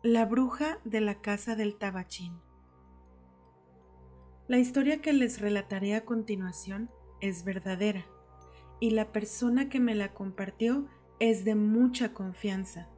La bruja de la casa del tabachín. La historia que les relataré a continuación es verdadera y la persona que me la compartió es de mucha confianza.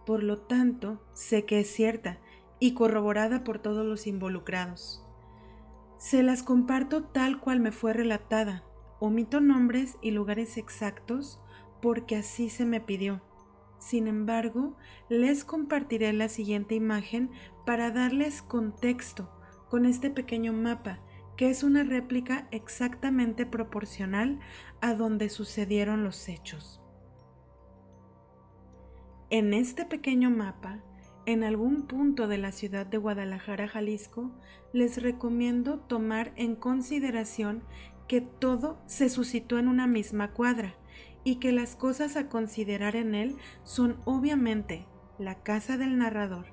Por lo tanto, sé que es cierta y corroborada por todos los involucrados. Se las comparto tal cual me fue relatada. Omito nombres y lugares exactos porque así se me pidió. Sin embargo, les compartiré la siguiente imagen para darles contexto con este pequeño mapa, que es una réplica exactamente proporcional a donde sucedieron los hechos. En este pequeño mapa, en algún punto de la ciudad de Guadalajara, Jalisco, les recomiendo tomar en consideración que todo se suscitó en una misma cuadra y que las cosas a considerar en él son obviamente la casa del narrador,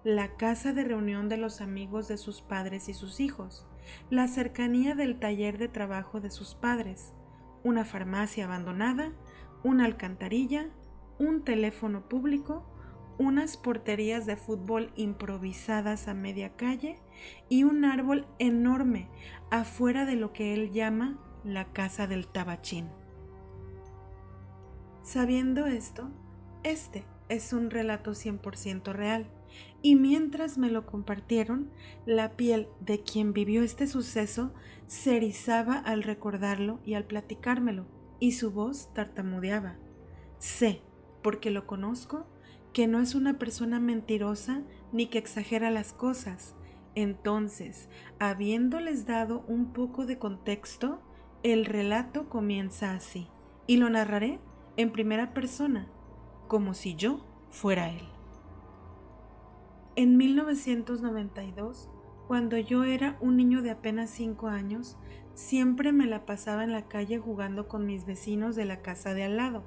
la casa de reunión de los amigos de sus padres y sus hijos, la cercanía del taller de trabajo de sus padres, una farmacia abandonada, una alcantarilla, un teléfono público, unas porterías de fútbol improvisadas a media calle y un árbol enorme afuera de lo que él llama la casa del tabachín. Sabiendo esto, este es un relato 100% real, y mientras me lo compartieron, la piel de quien vivió este suceso se erizaba al recordarlo y al platicármelo, y su voz tartamudeaba. Sé, porque lo conozco, que no es una persona mentirosa ni que exagera las cosas. Entonces, habiéndoles dado un poco de contexto, el relato comienza así, y lo narraré en primera persona, como si yo fuera él. En 1992, cuando yo era un niño de apenas 5 años, siempre me la pasaba en la calle jugando con mis vecinos de la casa de al lado.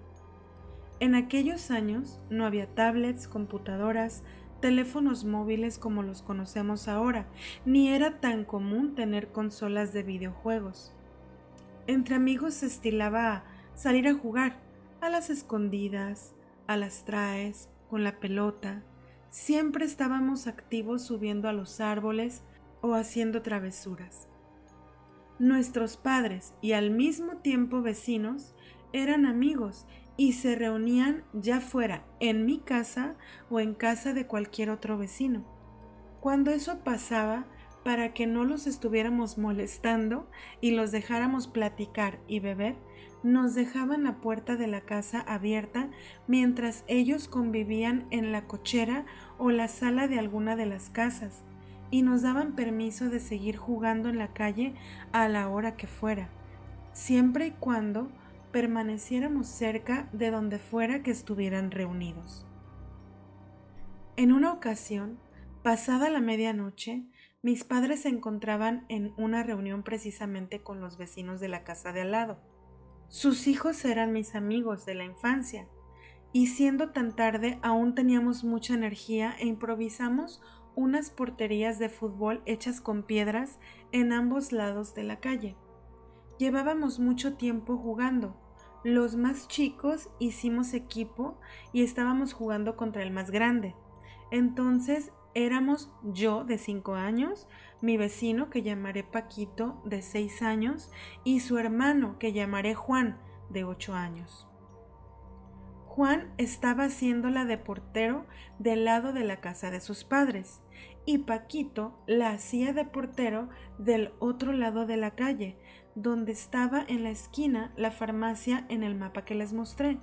En aquellos años no había tablets, computadoras, teléfonos móviles como los conocemos ahora, ni era tan común tener consolas de videojuegos. Entre amigos se estilaba salir a jugar, a las escondidas, a las traes, con la pelota. Siempre estábamos activos subiendo a los árboles o haciendo travesuras. Nuestros padres y al mismo tiempo vecinos eran amigos y se reunían ya fuera en mi casa o en casa de cualquier otro vecino. Cuando eso pasaba, para que no los estuviéramos molestando y los dejáramos platicar y beber, nos dejaban la puerta de la casa abierta mientras ellos convivían en la cochera o la sala de alguna de las casas, y nos daban permiso de seguir jugando en la calle a la hora que fuera, siempre y cuando permaneciéramos cerca de donde fuera que estuvieran reunidos. En una ocasión, pasada la medianoche, mis padres se encontraban en una reunión precisamente con los vecinos de la casa de al lado. Sus hijos eran mis amigos de la infancia, y siendo tan tarde aún teníamos mucha energía e improvisamos unas porterías de fútbol hechas con piedras en ambos lados de la calle. Llevábamos mucho tiempo jugando. Los más chicos hicimos equipo y estábamos jugando contra el más grande. Entonces éramos yo de 5 años, mi vecino que llamaré Paquito de 6 años y su hermano que llamaré Juan de 8 años. Juan estaba haciéndola de portero del lado de la casa de sus padres y Paquito la hacía de portero del otro lado de la calle, donde estaba en la esquina la farmacia en el mapa que les mostré.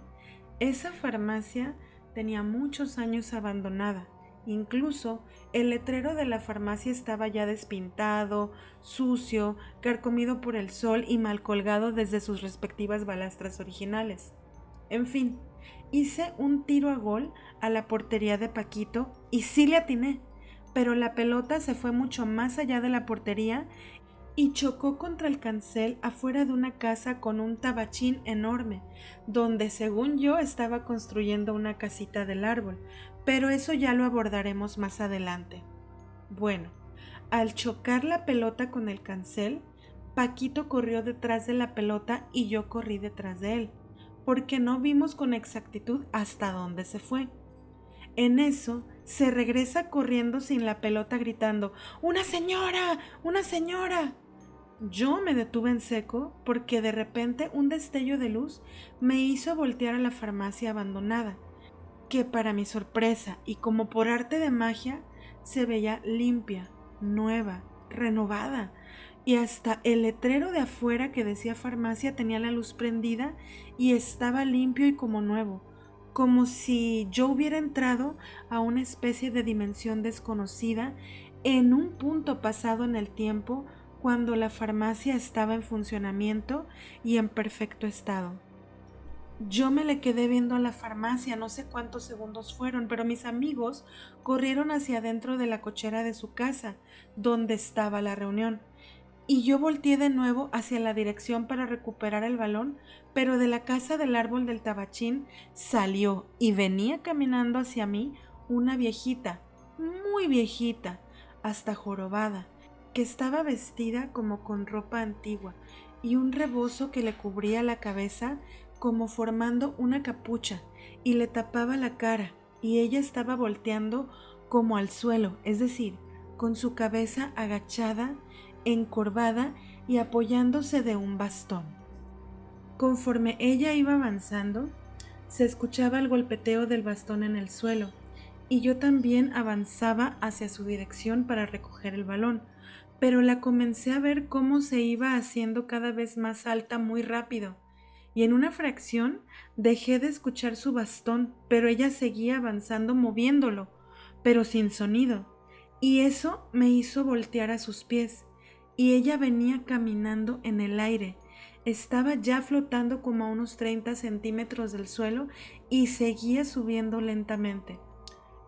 Esa farmacia tenía muchos años abandonada. Incluso el letrero de la farmacia estaba ya despintado, sucio, carcomido por el sol y mal colgado desde sus respectivas balastras originales. En fin, hice un tiro a gol a la portería de Paquito y sí le atiné, pero la pelota se fue mucho más allá de la portería y chocó contra el cancel afuera de una casa con un tabachín enorme, donde según yo estaba construyendo una casita del árbol, pero eso ya lo abordaremos más adelante. Bueno, al chocar la pelota con el cancel, Paquito corrió detrás de la pelota y yo corrí detrás de él, porque no vimos con exactitud hasta dónde se fue. En eso se regresa corriendo sin la pelota gritando: ¡Una señora! ¡Una señora! Yo me detuve en seco porque de repente un destello de luz me hizo voltear a la farmacia abandonada, que para mi sorpresa y como por arte de magia se veía limpia, nueva, renovada, y hasta el letrero de afuera que decía farmacia tenía la luz prendida y estaba limpio y como nuevo, como si yo hubiera entrado a una especie de dimensión desconocida en un punto pasado en el tiempo cuando la farmacia estaba en funcionamiento y en perfecto estado. Yo me le quedé viendo a la farmacia, no sé cuántos segundos fueron, pero mis amigos corrieron hacia adentro de la cochera de su casa, donde estaba la reunión, y yo volteé de nuevo hacia la dirección para recuperar el balón, pero de la casa del árbol del tabachín salió y venía caminando hacia mí una viejita, muy viejita, hasta jorobada, que estaba vestida como con ropa antigua y un rebozo que le cubría la cabeza como formando una capucha y le tapaba la cara, y ella estaba volteando como al suelo, es decir, con su cabeza agachada, encorvada y apoyándose de un bastón. Conforme ella iba avanzando, se escuchaba el golpeteo del bastón en el suelo, y yo también avanzaba hacia su dirección para recoger el balón, pero la comencé a ver cómo se iba haciendo cada vez más alta muy rápido, y en una fracción dejé de escuchar su bastón, pero ella seguía avanzando moviéndolo, pero sin sonido, y eso me hizo voltear a sus pies, y ella venía caminando en el aire. Estaba ya flotando como a unos 30 centímetros del suelo y seguía subiendo lentamente.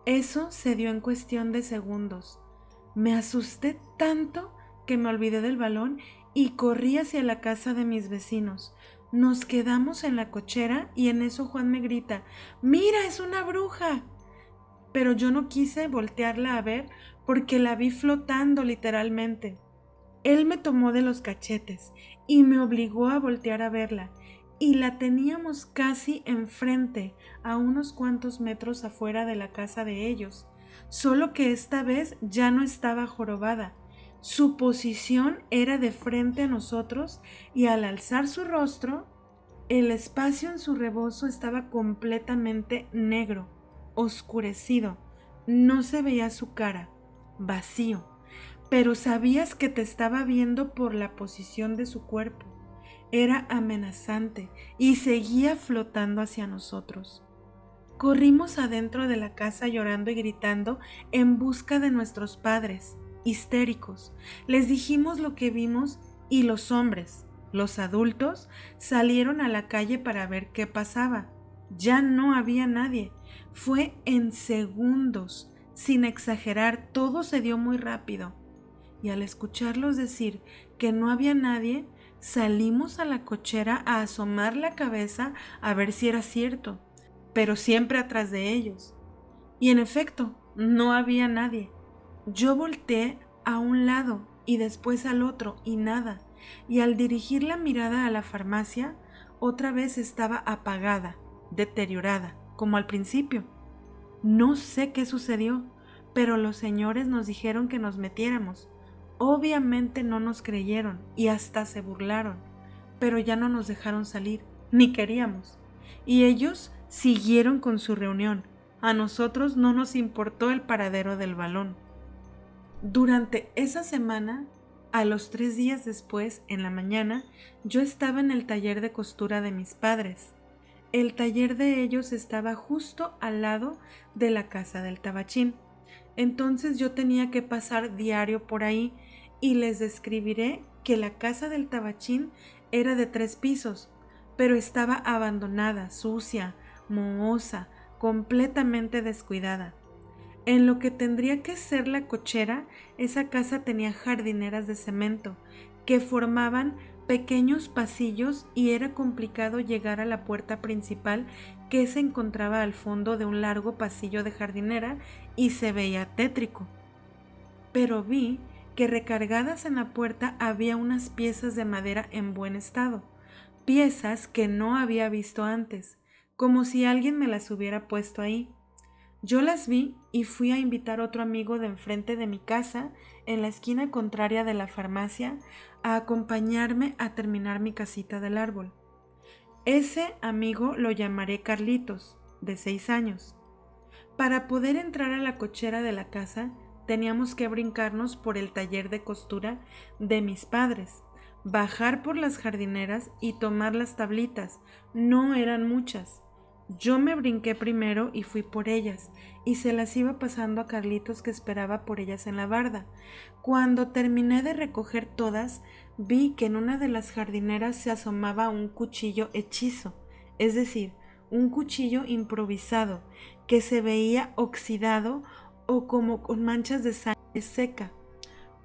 Eso se dio en cuestión de segundos. Me asusté tanto que me olvidé del balón y corrí hacia la casa de mis vecinos. Nos quedamos en la cochera y en eso Juan me grita: ¡Mira, es una bruja! Pero yo no quise voltearla a ver porque la vi flotando literalmente. Él me tomó de los cachetes y me obligó a voltear a verla, y la teníamos casi enfrente, a unos cuantos metros afuera de la casa de ellos, solo que esta vez ya no estaba jorobada. Su posición era de frente a nosotros y al alzar su rostro, el espacio en su rebozo estaba completamente negro, oscurecido. No se veía su cara, vacío, pero sabías que te estaba viendo por la posición de su cuerpo. Era amenazante y seguía flotando hacia nosotros. Corrimos adentro de la casa llorando y gritando en busca de nuestros padres, histéricos. Les dijimos lo que vimos y los hombres, los adultos, salieron a la calle para ver qué pasaba. Ya no había nadie. Fue en segundos. Sin exagerar, todo se dio muy rápido. Y al escucharlos decir que no había nadie, salimos a la cochera a asomar la cabeza a ver si era cierto, pero siempre atrás de ellos. Y en efecto, no había nadie. Yo volteé a un lado y después al otro y nada. Y al dirigir la mirada a la farmacia, otra vez estaba apagada, deteriorada, como al principio. No sé qué sucedió, pero los señores nos dijeron que nos metiéramos. Obviamente no nos creyeron y hasta se burlaron, pero ya no nos dejaron salir, ni queríamos. Y ellos siguieron con su reunión. A nosotros no nos importó el paradero del balón. Durante esa semana, a los 3 días después, en la mañana, yo estaba en el taller de costura de mis padres. El taller de ellos estaba justo al lado de la casa del tabachín. Entonces yo tenía que pasar diario por ahí y les describiré que la casa del tabachín era de 3 pisos, pero estaba abandonada, sucia, mohosa, completamente descuidada. En lo que tendría que ser la cochera, esa casa tenía jardineras de cemento que formaban pequeños pasillos y era complicado llegar a la puerta principal que se encontraba al fondo de un largo pasillo de jardinera y se veía tétrico. Pero vi que recargadas en la puerta había unas piezas de madera en buen estado, piezas que no había visto antes, como si alguien me las hubiera puesto ahí. Yo las vi y fui a invitar a otro amigo de enfrente de mi casa, en la esquina contraria de la farmacia, a acompañarme a terminar mi casita del árbol. Ese amigo lo llamaré Carlitos, de 6 años. Para poder entrar a la cochera de la casa, teníamos que brincarnos por el taller de costura de mis padres, bajar por las jardineras y tomar las tablitas. No eran muchas. Yo me brinqué primero y fui por ellas, y se las iba pasando a Carlitos, que esperaba por ellas en la barda. Cuando terminé de recoger todas, vi que en una de las jardineras se asomaba un cuchillo hechizo, es decir, un cuchillo improvisado, que se veía oxidado o como con manchas de sangre seca.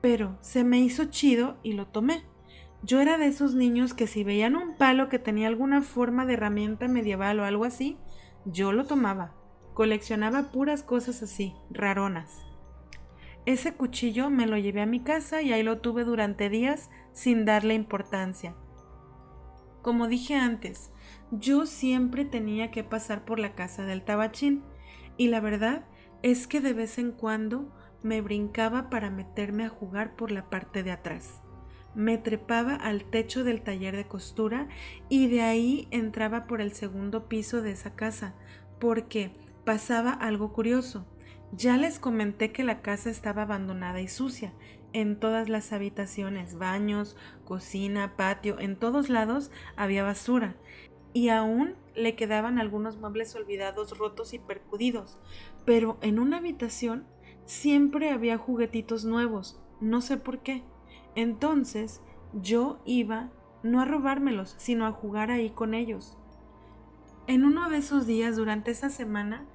Pero se me hizo chido y lo tomé. Yo era de esos niños que si veían un palo que tenía alguna forma de herramienta medieval o algo así, yo lo tomaba. Coleccionaba puras cosas así, raronas. Ese cuchillo me lo llevé a mi casa y ahí lo tuve durante días sin darle importancia. Como dije antes, yo siempre tenía que pasar por la casa del tabachín, y la verdad es que de vez en cuando me brincaba para meterme a jugar por la parte de atrás. Me trepaba al techo del taller de costura y de ahí entraba por el segundo piso de esa casa, porque pasaba algo curioso. Ya les comenté que la casa estaba abandonada y sucia. En todas las habitaciones, baños, cocina, patio, en todos lados había basura. Y aún le quedaban algunos muebles olvidados, rotos y percudidos. Pero en una habitación siempre había juguetitos nuevos, no sé por qué. Entonces yo iba no a robármelos, sino a jugar ahí con ellos. En uno de esos días, durante esa semana,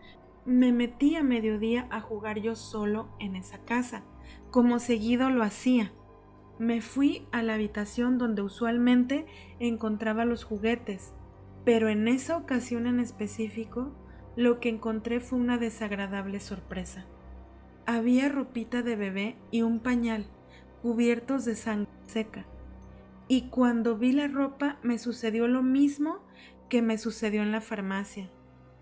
me metí a mediodía a jugar yo solo en esa casa, como seguido lo hacía. Me fui a la habitación donde usualmente encontraba los juguetes, pero en esa ocasión en específico, lo que encontré fue una desagradable sorpresa. Había ropita de bebé y un pañal, cubiertos de sangre seca. Y cuando vi la ropa me sucedió lo mismo que me sucedió en la farmacia.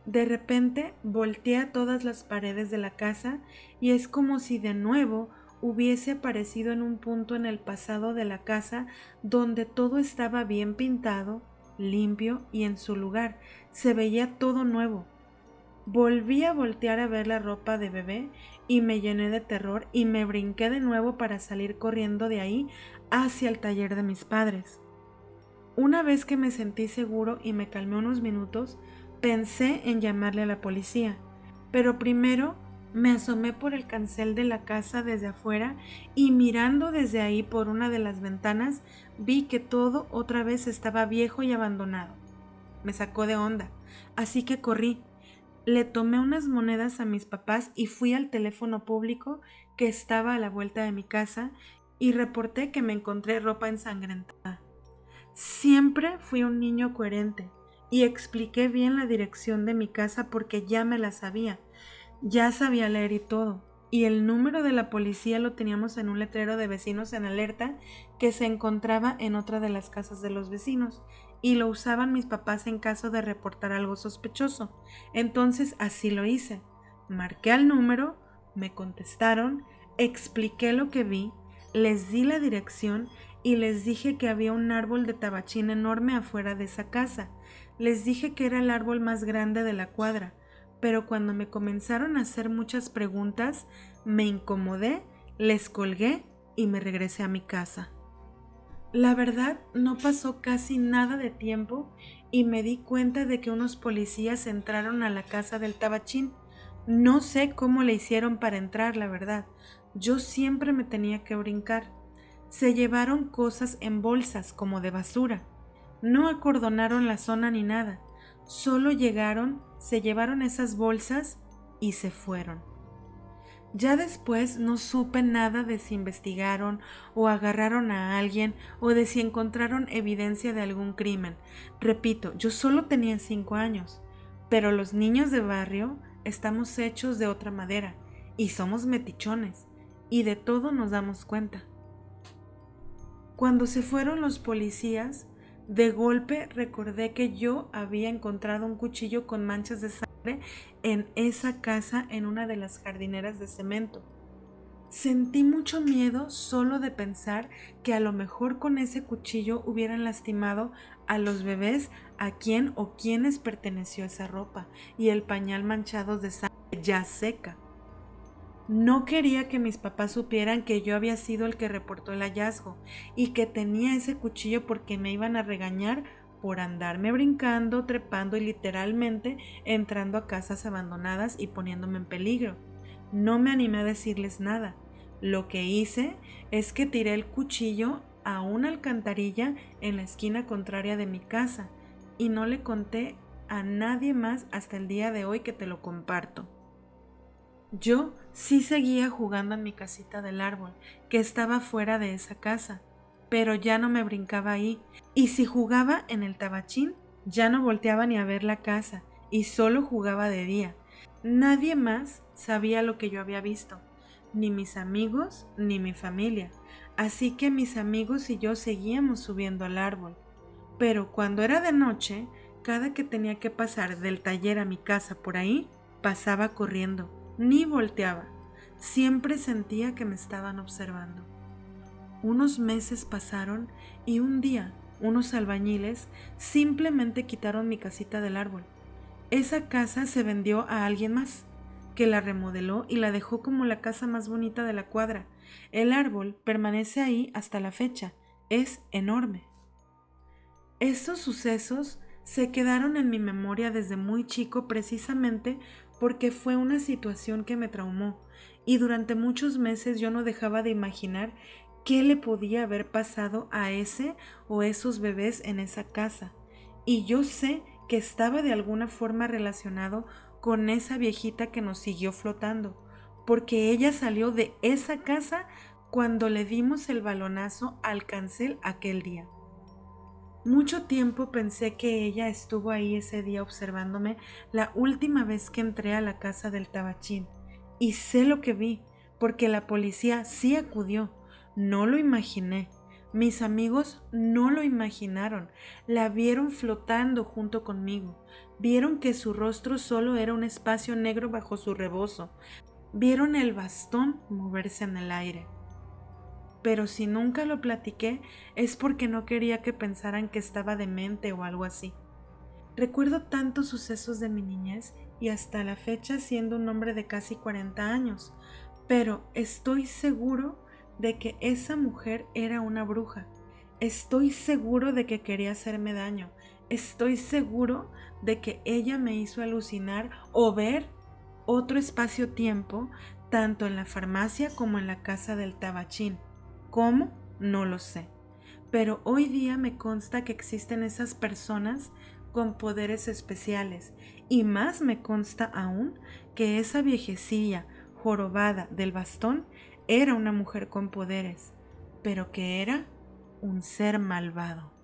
De repente volteé a todas las paredes de la casa y es como si de nuevo hubiese aparecido en un punto en el pasado de la casa donde todo estaba bien pintado, limpio y en su lugar. Se veía todo nuevo. Volví a voltear a ver la ropa de bebé y me llené de terror y me brinqué de nuevo para salir corriendo de ahí hacia el taller de mis padres. Una vez que me sentí seguro y me calmé unos minutos, pensé en llamarle a la policía, pero primero me asomé por el cancel de la casa desde afuera y mirando desde ahí por una de las ventanas vi que todo otra vez estaba viejo y abandonado. Me sacó de onda, así que corrí. Le tomé unas monedas a mis papás y fui al teléfono público que estaba a la vuelta de mi casa y reporté que me encontré ropa ensangrentada. Siempre fui un niño coherente y expliqué bien la dirección de mi casa porque ya me la sabía. Ya sabía leer y todo. Y el número de la policía lo teníamos en un letrero de vecinos en alerta que se encontraba en otra de las casas de los vecinos y lo usaban mis papás en caso de reportar algo sospechoso. Entonces así lo hice. Marqué al número, me contestaron, expliqué lo que vi, les di la dirección y les dije que había un árbol de tabachín enorme afuera de esa casa. Les dije que era el árbol más grande de la cuadra, pero cuando me comenzaron a hacer muchas preguntas, me incomodé, les colgué y me regresé a mi casa. La verdad, no pasó casi nada de tiempo y me di cuenta de que unos policías entraron a la casa del tabachín. No sé cómo le hicieron para entrar, la verdad. Yo siempre me tenía que brincar. Se llevaron cosas en bolsas como de basura. No acordonaron la zona ni nada. Solo llegaron, se llevaron esas bolsas y se fueron. Ya después no supe nada de si investigaron o agarraron a alguien o de si encontraron evidencia de algún crimen. Repito, yo solo tenía 5 años, pero los niños de barrio estamos hechos de otra madera y somos metichones y de todo nos damos cuenta. Cuando se fueron los policías, de golpe recordé que yo había encontrado un cuchillo con manchas de sangre en esa casa en una de las jardineras de cemento. Sentí mucho miedo solo de pensar que a lo mejor con ese cuchillo hubieran lastimado a los bebés a quien o quienes perteneció esa ropa y el pañal manchado de sangre ya seca. No quería que mis papás supieran que yo había sido el que reportó el hallazgo y que tenía ese cuchillo porque me iban a regañar por andarme brincando, trepando y literalmente entrando a casas abandonadas y poniéndome en peligro. No me animé a decirles nada. Lo que hice es que tiré el cuchillo a una alcantarilla en la esquina contraria de mi casa y no le conté a nadie más hasta el día de hoy que te lo comparto. Yo sí seguía jugando en mi casita del árbol, que estaba fuera de esa casa, pero ya no me brincaba ahí, y si jugaba en el tabachín, ya no volteaba ni a ver la casa, y solo jugaba de día. Nadie más sabía lo que yo había visto, ni mis amigos, ni mi familia, así que mis amigos y yo seguíamos subiendo al árbol. Pero cuando era de noche, cada que tenía que pasar del taller a mi casa por ahí, pasaba corriendo, ni volteaba. Siempre sentía que me estaban observando. Unos meses pasaron y un día unos albañiles simplemente quitaron mi casita del árbol. Esa casa se vendió a alguien más, que la remodeló y la dejó como la casa más bonita de la cuadra. El árbol permanece ahí hasta la fecha. Es enorme. Estos sucesos se quedaron en mi memoria desde muy chico precisamente porque fue una situación que me traumó y durante muchos meses yo no dejaba de imaginar qué le podía haber pasado a ese o esos bebés en esa casa. Y yo sé que estaba de alguna forma relacionado con esa viejita que nos siguió flotando, porque ella salió de esa casa cuando le dimos el balonazo al cancel aquel día. Mucho tiempo pensé que ella estuvo ahí ese día observándome la última vez que entré a la casa del tabachín. Y sé lo que vi, porque la policía sí acudió. No lo imaginé. Mis amigos no lo imaginaron. La vieron flotando junto conmigo. Vieron que su rostro solo era un espacio negro bajo su rebozo. Vieron el bastón moverse en el aire. Pero si nunca lo platiqué es porque no quería que pensaran que estaba demente o algo así. Recuerdo tantos sucesos de mi niñez y hasta la fecha siendo un hombre de casi 40 años, pero estoy seguro de que esa mujer era una bruja. Estoy seguro de que quería hacerme daño. Estoy seguro de que ella me hizo alucinar o ver otro espacio-tiempo tanto en la farmacia como en la casa del tabachín. ¿Cómo? No lo sé. Pero hoy día me consta que existen esas personas con poderes especiales y más me consta aún que esa viejecilla jorobada del bastón era una mujer con poderes, pero que era un ser malvado.